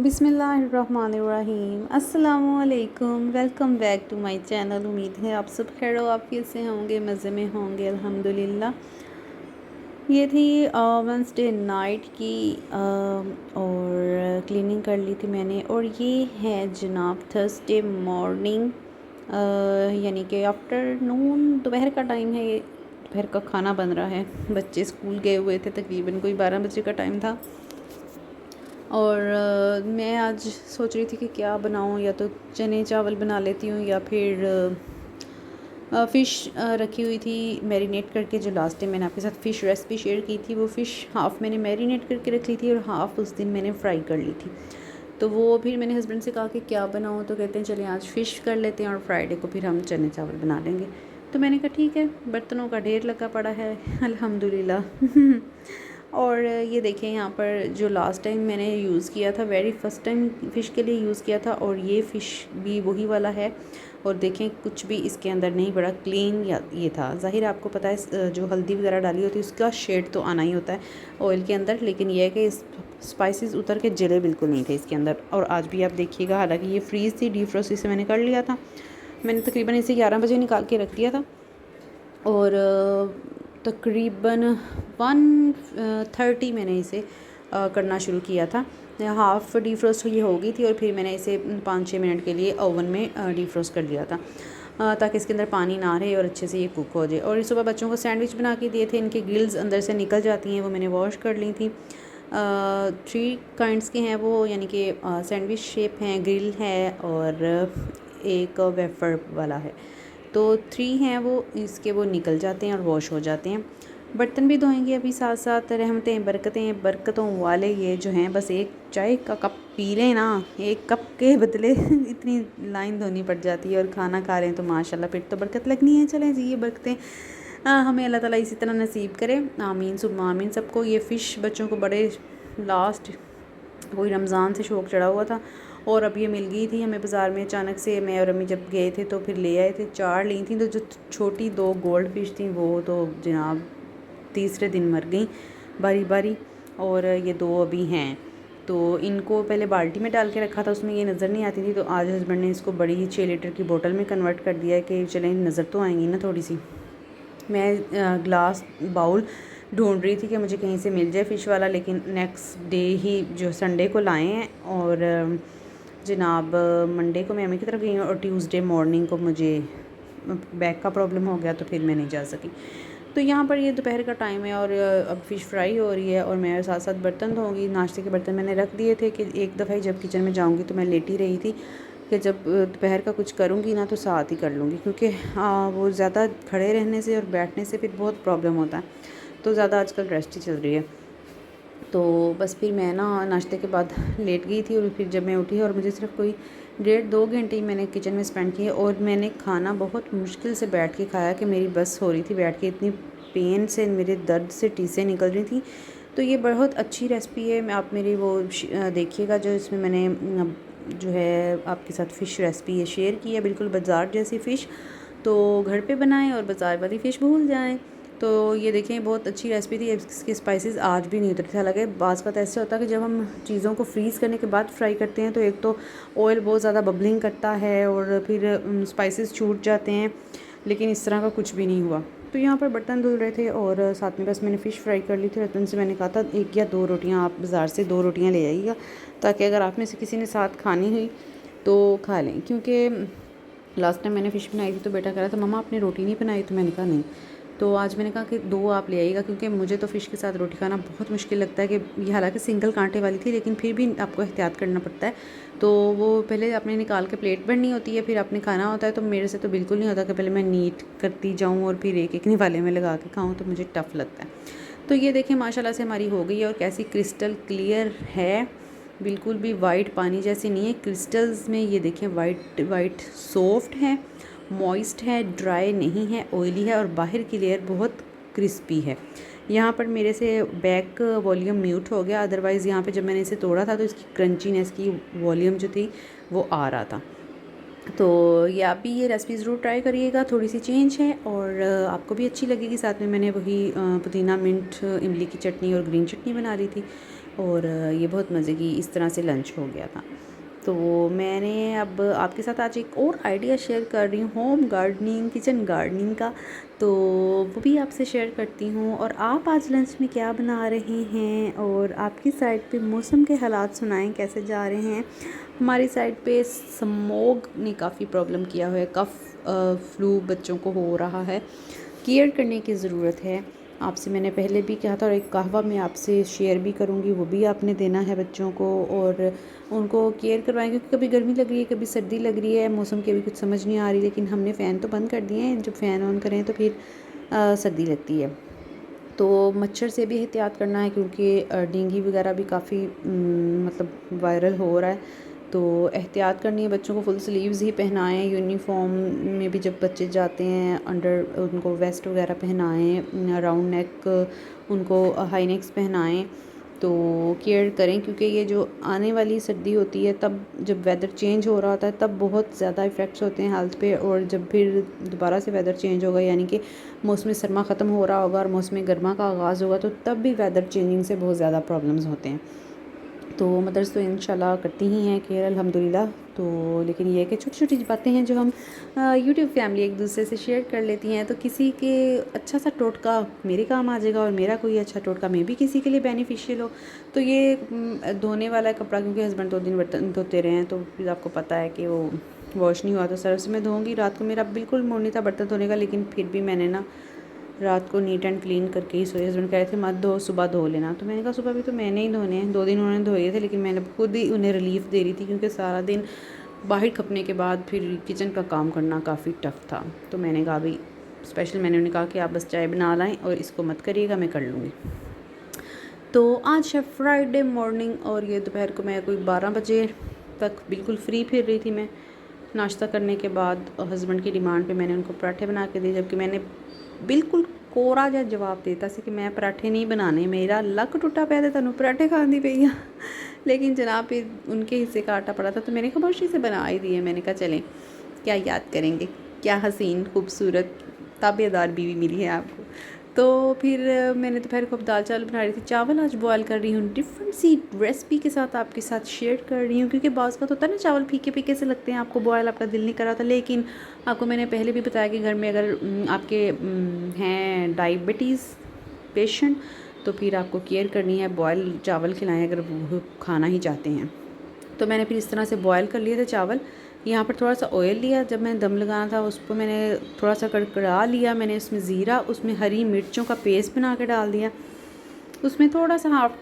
बिस्मिल्लाहिर्रहमानिर्रहीम अस्सलामुअलैकुम। Welcome back to my channel. उम्मीद है आप सब खैर वाफियत से होंगे, मज़े में होंगे अल्हम्दुलिल्लाह। ये थी वेंसडे नाइट की और क्लीनिंग कर ली थी मैंने। और ये है जनाब थर्सडे मॉर्निंग, यानी कि आफ्टरनून, दोपहर का टाइम है। ये दोपहर का खाना बन रहा है। बच्चे स्कूल गए हुए थे, तकरीबन कोई 12 बजे का टाइम था। और मैं आज सोच रही थी कि क्या बनाऊं, या तो चने चावल बना लेती हूँ या फिर फ़िश रखी हुई थी मैरिनेट करके। जो लास्ट टाइम मैंने आपके साथ फ़िश रेसिपी शेयर की थी, वो फ़िश हाफ़ मैंने मैरिनेट करके रख ली थी और हाफ़ उस दिन मैंने फ्राई कर ली थी। तो वो फिर मैंने हस्बैंड से कहा कि क्या बनाऊँ, तो कहते हैं चलिए आज फ़िश कर लेते हैं और फ्राइडे को फिर हम चने चावल बना लेंगे। तो मैंने कहा ठीक है। बर्तनों का ढेर लगा पड़ा है अल्हम्दुलिल्लाह। और ये देखें यहाँ पर जो लास्ट टाइम मैंने यूज़ किया था, वेरी फर्स्ट टाइम फ़िश के लिए यूज़ किया था, और ये फ़िश भी वही वाला है। और देखें कुछ भी इसके अंदर नहीं, बड़ा क्लीन या ये था। ज़ाहिर आपको पता है जो हल्दी वगैरह डाली होती है उसका शेड तो आना ही होता है ऑयल के अंदर, लेकिन यह है कि स्पाइसेस उतर के जले बिल्कुल नहीं थे इसके अंदर। और आज भी आप देखिएगा, हालांकि ये फ्रीज़ थी, डीफ्रोस्ट से मैंने कर लिया था। मैंने तकरीबन इसे 11 बजे निकाल के रख दिया था और तकरीबन 1:30 मैंने इसे करना शुरू किया था। हाफ़ डीफ्रोस्ट ये हो गई थी और फिर मैंने इसे 5-6 मिनट के लिए ओवन में डीफ्रोस्ट कर लिया था, ताकि इसके अंदर पानी ना रहे और अच्छे से ये कुक हो जाए। और इस सुबह बच्चों को सैंडविच बना के दिए थे, इनके गिल्स अंदर से निकल जाती हैं, वो मैंने वॉश कर ली थी। 3 काइंड्स के हैं वो, यानी कि सैंडविच शेप हैं, ग्रिल है और एक वेफर वाला है। तो 3 हैं वो, इसके वो निकल जाते हैं और वॉश हो जाते हैं। बर्तन भी धोएंगे अभी साथ साथ। रहमतें बरकतें बरकतों वाले ये जो हैं, बस एक चाय का कप पी लें ना, एक कप के बदले इतनी लाइन धोनी पड़ जाती है। और खाना खा रहे हैं तो माशाल्लाह फिर तो बरकत लगनी है। चलें जी, ये बरकतें हमें अल्लाह ताला इसी तरह नसीब करे, आमीन सुम्मा आमीन सबको। ये फ़िश बच्चों को बड़े लास्ट कोई रमज़ान से शौक़ चढ़ा हुआ था और अब ये मिल गई थी हमें बाज़ार में अचानक से। मैं और अम्मी जब गए थे तो फिर ले आए थे, 4 ली थी। तो जो छोटी 2 गोल्ड फ़िश थी वो तो जनाब तीसरे दिन मर गई बारी बारी, और ये 2 अभी हैं। तो इनको पहले बाल्टी में डाल के रखा था, उसमें ये नज़र नहीं आती थी। तो आज हस्बैंड ने इसको बड़ी 6 लीटर की बोतल में कन्वर्ट कर दिया है कि चलें नज़र तो आएंगी ना थोड़ी सी। मैं ग्लास बाउल ढूंढ रही थी कि मुझे कहीं से मिल जाए फ़िश वाला, लेकिन नेक्स्ट डे ही जो संडे को लाए हैं। और जनाब मंडे को मैं अम्मी की तरफ गई और ट्यूसडे मॉर्निंग को मुझे बैक का प्रॉब्लम हो गया, तो फिर मैं नहीं जा सकी। तो यहाँ पर ये दोपहर का टाइम है और अब फ़िश फ्राई हो रही है और मैं साथ साथ बर्तन धोऊँगी। नाश्ते के बर्तन मैंने रख दिए थे कि एक दफ़ा ही जब किचन में जाऊँगी तो मैं लेटी रही थी कि जब दोपहर का कुछ करूँगी ना तो साथ ही कर लूँगी, क्योंकि वो ज़्यादा खड़े रहने से और बैठने से फिर बहुत प्रॉब्लम होता है। तो ज़्यादा आजकल रेस्ट ही चल रही है। तो बस फिर मैं ना नाश्ते के बाद लेट गई थी और फिर जब मैं उठी और मुझे सिर्फ कोई 1.5-2 घंटे ही मैंने किचन में स्पेंड किए। और मैंने खाना बहुत मुश्किल से बैठ के खाया कि मेरी बस हो रही थी बैठ के, इतनी पेन से मेरे दर्द से टीसें निकल रही थी। तो ये बहुत अच्छी रेसिपी है, आप मेरी वो देखिएगा जो इसमें मैंने जो है आपके साथ फ़िश रेसिपी ये शेयर की है, बिल्कुल बाज़ार जैसी फ़िश। तो घर पे बनाएं और बाज़ार वाली फ़िश भूल जाएं। तो ये देखें बहुत अच्छी रेसिपी थी। इसके स्पाइसेस आज भी नहीं उतरे थे। हालांकि बाज़ का तो ऐसे होता है कि जब हम चीज़ों को फ्रीज़ करने के बाद फ्राई करते हैं तो एक तो ऑयल बहुत ज़्यादा बबलिंग करता है और फिर स्पाइसेस छूट जाते हैं, लेकिन इस तरह का कुछ भी नहीं हुआ। तो यहाँ पर बर्तन धुल रहे थे और साथ में बस मैंने फ़िश फ्राई कर ली थी। हस्बैंड से मैंने कहा था 1 या 2 रोटियाँ आप बाज़ार से 2 रोटियाँ ले आइएगा, ताकि अगर आप में से किसी ने साथ खानी हुई तो खा लें। क्योंकि लास्ट टाइम मैंने फ़िश बनाई थी तो बेटा कह रहा था मम्मा आपने रोटी नहीं बनाई, तो मैंने कहा नहीं। तो आज मैंने कहा कि 2 आप ले आइएगा, क्योंकि मुझे तो फ़िश के साथ रोटी खाना बहुत मुश्किल लगता है। कि ये हालांकि सिंगल कांटे वाली थी, लेकिन फिर भी आपको एहतियात करना पड़ता है। तो वो पहले आपने निकाल के प्लेट भरनी होती है, फिर आपने खाना होता है। तो मेरे से तो बिल्कुल नहीं होता कि पहले मैं नीट करती जाऊँ और फिर एक निवाले में लगा के खाऊँ, तो मुझे टफ़ लगता है। तो ये देखें माशाल्लाह से हमारी हो गई है और कैसी क्रिस्टल क्लियर है, बिल्कुल भी वाइट पानी जैसी नहीं है। क्रिस्टल्स में ये देखें वाइट वाइट सॉफ्ट है, मॉइस्ट है, ड्राई नहीं है, ऑयली है और बाहर की लेयर बहुत क्रिस्पी है। यहाँ पर मेरे से बैक वॉल्यूम म्यूट हो गया, अदरवाइज़ यहाँ पे जब मैंने इसे तोड़ा था तो इसकी क्रंचीनेस की वॉल्यूम जो थी वो आ रहा था। तो ये आप भी ये रेसिपी ज़रूर ट्राई करिएगा, थोड़ी सी चेंज है और आपको भी अच्छी लगेगी। साथ में मैंने वही पुदीना मिंट इमली की चटनी और ग्रीन चटनी बना ली थी और ये बहुत मज़े की इस तरह से लंच हो गया था। तो मैंने अब आपके साथ आज एक और आइडिया शेयर कर रही हूँ होम गार्डनिंग, किचन गार्डनिंग का, तो वो भी आपसे शेयर करती हूँ। और आप आज लंच में क्या बना रहे हैं, और आपकी साइड पे मौसम के हालात सुनाएं कैसे जा रहे हैं। हमारी साइड पे स्मॉग ने काफ़ी प्रॉब्लम किया हुआ है, कफ़ फ्लू बच्चों को हो रहा है, केयर करने की ज़रूरत है। आपसे मैंने पहले भी कहा था, और एक कहवा मैं आपसे शेयर भी करूँगी, वो भी आपने देना है बच्चों को, और उनको केयर करवाएं, क्योंकि कभी गर्मी लग रही है, कभी सर्दी लग रही है, मौसम की अभी कुछ समझ नहीं आ रही। लेकिन हमने फ़ैन तो बंद कर दिए हैं, जब फ़ैन ऑन करें तो फिर सर्दी लगती है। तो मच्छर से भी एहतियात करना है, क्योंकि डेंगू वगैरह भी काफ़ी मतलब वायरल हो रहा है। तो एहतियात करनी है, बच्चों को फुल स्लीव्स ही पहनाएं, यूनिफॉर्म में भी जब बच्चे जाते हैं अंडर उनको वेस्ट वगैरह पहनाएं, राउंड नेक उनको हाई नेक्स पहनाएं। तो केयर करें, क्योंकि ये जो आने वाली सर्दी होती है, तब जब वेदर चेंज हो रहा होता है तब बहुत ज़्यादा इफ़ेक्ट्स होते हैं हेल्थ पे। और जब फिर दोबारा से वेदर चेंज होगा, यानी कि मौसम सरमा ख़त्म हो रहा होगा और मौसम गर्मा का आगाज़ होगा, तो तब भी वेदर चेंजिंग से बहुत ज़्यादा प्रॉब्लम्स होते हैं। तो मदर्स तो इंशाल्लाह करती ही हैं केयर अल्हम्दुलिल्लाह। तो लेकिन ये है कि छोटी छोटी बातें हैं जो हम यूट्यूब फैमिली एक दूसरे से शेयर कर लेती हैं, तो किसी के अच्छा सा टोटका मेरे काम आ जाएगा, और मेरा कोई अच्छा टोटका में भी किसी के लिए बेनिफिशियल हो। तो ये धोने वाला कपड़ा, क्योंकि हस्बैंड 2 दिन बर्तन धोते रहे हैं, तो फिर आपको पता है कि वो वॉश नहीं हुआ, तो सर्फ से मैं धोऊँगी। रात को मेरा बिल्कुल मूड नहीं था बर्तन धोने का, लेकिन फिर भी मैंने ना रात को नीट एंड क्लीन करके ही सोए। हस्बैंड कह रहे थे मत धो, सुबह धो लेना, तो मैंने कहा सुबह भी तो मैंने ही धोने हैं। 2 दिन उन्होंने धोए थे, लेकिन मैंने खुद ही उन्हें रिलीफ दे रही थी, क्योंकि सारा दिन बाहर खपने के बाद फिर किचन का काम करना काफ़ी टफ़ था। तो मैंने कहा भाई स्पेशल, मैंने उन्हें कहा कि आप बस चाय बना लाएँ और इसको मत करिएगा, मैं कर लूँगी। तो आज है फ्राइडे मॉर्निंग, और ये दोपहर को मैं कोई 12 बजे तक बिल्कुल फ्री फिर रही थी। मैं नाश्ता करने के बाद हस्बैंड की डिमांड पे मैंने उनको पराठे बना के दिए, जबकि मैंने बिल्कुल कोरा जिहा जवाब देता सी कि मैं पराठे नहीं बनाने, मेरा लक टुटा पिया ते तुहानूं पराठे खांदी पई आ। लेकिन जनाब फिर उनके हिस्से का आटा पड़ा था, तो मैंने खामोशी से बना ही दिए। मैंने कहा चलें, क्या याद करेंगे, क्या हसीन खूबसूरत ताबेदार बीवी मिली है आपको। तो फिर मैंने दोपहर को अब दाल चावल बना रही थी, चावल आज बॉयल कर रही हूँ, डिफरेंट सी रेसिपी के साथ आपके साथ शेयर कर रही हूँ। क्योंकि बाज़ का तो होता है ना, चावल फीके फीके से लगते हैं, आपको बॉयल आपका दिल नहीं कर रहा था। लेकिन आपको मैंने पहले भी बताया कि घर में अगर आपके हैं डायबिटीज़ पेशेंट, तो फिर आपको केयर करनी है, बॉयल चावल खिलाएं अगर वो खाना ही चाहते हैं। तो मैंने फिर इस तरह से बॉयल कर लिए थे चावल। यहाँ पर थोड़ा सा ऑयल लिया, जब मैंने दम लगाना था उसको मैंने थोड़ा सा कड़कड़ा लिया। मैंने उसमें ज़ीरा, उसमें हरी मिर्चों का पेस्ट बना के डाल दिया। उसमें थोड़ा सा हाफ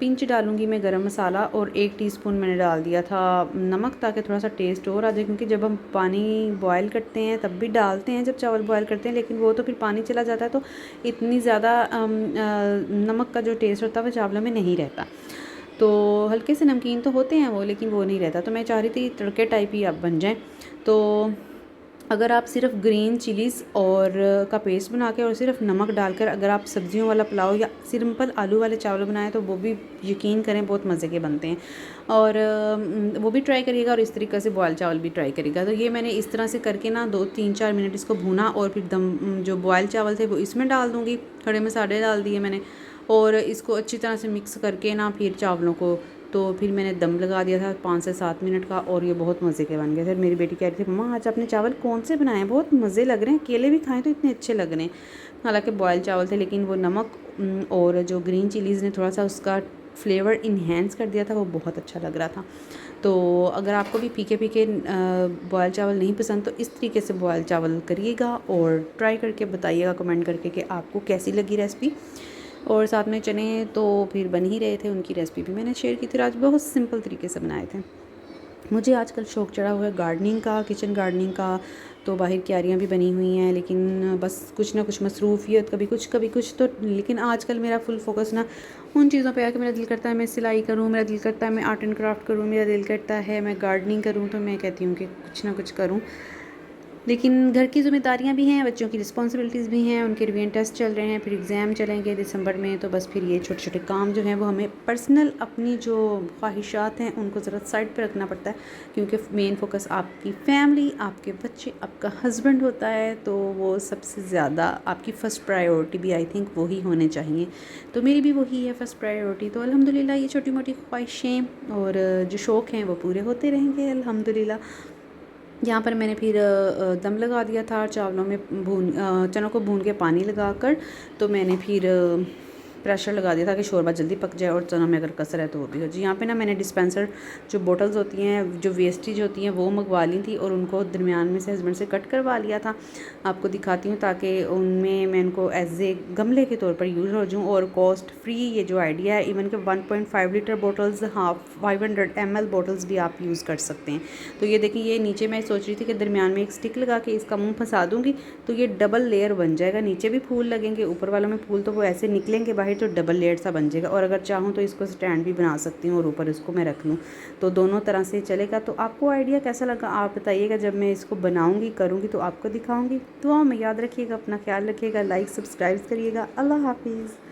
पिंच डालूँगी मैं गरम मसाला, और 1 टीस्पून मैंने डाल दिया था नमक, ताकि थोड़ा सा टेस्ट और आ जाए। क्योंकि जब हम पानी बॉयल करते हैं तब भी डालते हैं जब चावल बॉयल करते हैं, लेकिन वो तो फिर पानी चला जाता है, तो इतनी ज़्यादा नमक का जो टेस्ट होता है वो चावलों में नहीं रहता। तो हल्के से नमकीन तो होते हैं वो, लेकिन वो नहीं रहता। तो मैं चाह रही थी तड़के टाइप ही अब बन जाए। तो अगर आप सिर्फ ग्रीन चिलीज़ और का पेस्ट बना के और सिर्फ नमक डालकर अगर आप सब्जियों वाला पुलाव या सिंपल आलू वाले चावल बनाएं, तो वो भी यकीन करें बहुत मज़े के बनते हैं। और वो भी ट्राई करिएगा, और इस तरीके से बॉयल चावल भी ट्राई करिएगा। तो ये मैंने इस तरह से करके ना 2-3-4 मिनट इसको भूना, और फिर दम जो बॉयल चावल थे वो इसमें डाल दूँगी। खड़े मसाले डाल दिए मैंने, और इसको अच्छी तरह से मिक्स करके ना फिर चावलों को, तो फिर मैंने दम लगा दिया था 5 से 7 मिनट का, और ये बहुत मज़े के बन गए थे। मेरी बेटी कह रही थी मम्मा आज आपने चावल कौन से बनाए हैं, बहुत मज़े लग रहे हैं, अकेले भी खाएं तो इतने अच्छे लग रहे हैं। हालांकि बॉयल चावल थे, लेकिन वो नमक और जो ग्रीन चिलीज़ ने थोड़ा सा उसका फ्लेवर इन्हेंस कर दिया था, वो बहुत अच्छा लग रहा था। तो अगर आपको भी फीके फीके बॉयल चावल नहीं पसंद, तो इस तरीके से बॉयल चावल करिएगा, और ट्राई करके बताइएगा कमेंट करके कि आपको कैसी लगी रेसिपी। और साथ में चने तो फिर बन ही रहे थे, उनकी रेसिपी भी मैंने शेयर की थी। आज बहुत सिंपल तरीके से बनाए थे। मुझे आजकल शौक़ चढ़ा हुआ है गार्डनिंग का, किचन गार्डनिंग का। तो बाहर क्यारियाँ भी बनी हुई हैं, लेकिन बस कुछ ना कुछ मसरूफ़ियत, कभी कुछ तो। लेकिन आजकल मेरा फुल फोकस ना उन चीज़ों पे है कि मेरा दिल करता है मैं सिलाई करूँ, मेरा दिल करता है मैं आर्ट एंड क्राफ्ट करूँ, मेरा दिल करता है मैं गार्डनिंग करूँ। तो मैं कहती हूँ कि कुछ ना कुछ करूँ। लेकिन घर की ज़िम्मेदारियाँ भी हैं, बच्चों की रिस्पॉन्सिबिलिटीज़ भी हैं, उनके रिवीजन टेस्ट चल रहे हैं, फिर एग्ज़ाम चलेंगे दिसंबर में, तो बस फिर ये छोटे छोटे काम जो हैं वो हमें पर्सनल अपनी जो ख्वाहिशात हैं उनको ज़रा साइड पे रखना पड़ता है, क्योंकि मेन फोकस आपकी फैमिली, आपके बच्चे, आपका हस्बैंड होता है, तो वो सबसे ज़्यादा आपकी फ़र्स्ट प्रायोरिटी भी आई थिंक वही होने चाहिए। तो मेरी भी वही है फ़र्स्ट प्रायोरिटी। तो अल्हम्दुलिल्लाह ये छोटी मोटी ख्वाहिशें और जो शौक़ हैं वो पूरे होते रहेंगे अल्हम्दुलिल्लाह। यहाँ पर मैंने फिर दम लगा दिया था चावलों में, चनों को भून के पानी लगाकर, तो मैंने फिर प्रेशर लगा दिया था कि शोरबा जल्दी पक जाए और चनों में अगर कसर है तो वो भी हो जाए। यहाँ पे ना मैंने डिस्पेंसर जो बोटल्स होती हैं, जो वेस्टेज होती हैं, वो मंगवा ली थी और उनको दरमियान में से हस्बैंड से कट करवा लिया था। आपको दिखाती हूँ ताकि उनमें मैं इनको एज ए गमले के तौर पर यूज़ हो जाऊँ और कॉस्ट फ्री ये जो आइडिया है। इवन के 1.5 लीटर बोटल्स, 500 ml बोटल्स भी आप यूज़ कर सकते हैं। तो ये देखिए, ये नीचे मैं सोच रही थी कि दरमियान में एक स्टिक लगा के इसका मुंह फंसा दूंगी तो ये डबल लेयर बन जाएगा, नीचे भी फूल लगेंगे, ऊपर वालों में फूल तो वो ऐसे निकलेंगे बाहर, तो डबल लेयर सा बन जाएगा। और अगर चाहूँ तो इसको स्टैंड भी बना सकती हूँ और ऊपर इसको मैं रख लूँ, तो दोनों तरह से चलेगा। तो आपको आइडिया कैसा लगा आप बताइएगा, जब मैं इसको बनाऊँगी करूँगी तो आपको दिखाऊँगी। दुआ में याद रखिएगा, अपना ख्याल रखिएगा, लाइक सब्सक्राइब करिएगा। अल्लाह हाफिज़।